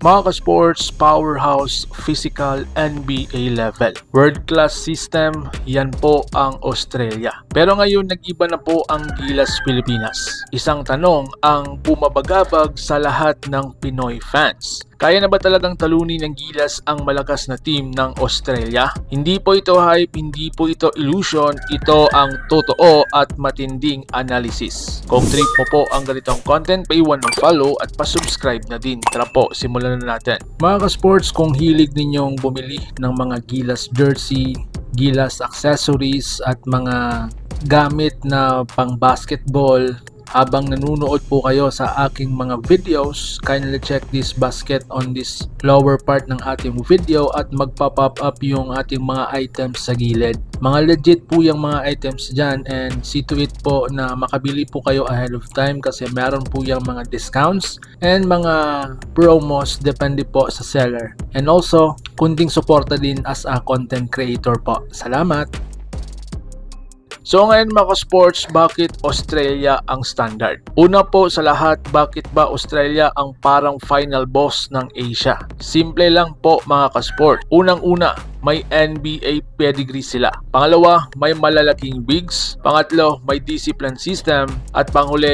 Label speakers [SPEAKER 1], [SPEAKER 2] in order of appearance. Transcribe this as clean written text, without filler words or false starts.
[SPEAKER 1] Mga ka-sports, powerhouse, physical, NBA level. World-class system, yan po ang Australia. Pero ngayon nag-iba na po ang Gilas Pilipinas. Isang tanong ang bumabagabag sa lahat ng Pinoy fans. Kaya na ba talagang talunin ng Gilas ang malakas na team ng Australia? Hindi po ito hype, hindi po ito illusion, ito ang totoo at matinding analysis. Kung trip mo po ang ganitong content, paiwan ng follow at pasubscribe na din. Tara po, simulan na natin. Mga ka-sports, kung hilig ninyong bumili ng mga Gilas jersey, Gilas accessories at mga gamit na pang basketball, habang nanonood po kayo sa aking mga videos, kindly check this basket on this lower part ng ating video at magpa-pop up yung ating mga items sa gilid. Mga legit po yung mga items dyan, and see to it po na makabili po kayo ahead of time kasi meron po yung mga discounts and mga promos depende po sa seller. And also, kunting suporta din as a content creator po. Salamat! So ngayon mga sports, bakit Australia ang standard? Una po sa lahat, bakit ba Australia ang parang final boss ng Asia? Simple lang po mga ka-sport. Unang-una, may NBA pedigree sila. Pangalawa, may malalaking bigs. Pangatlo, may discipline system. At panghuli,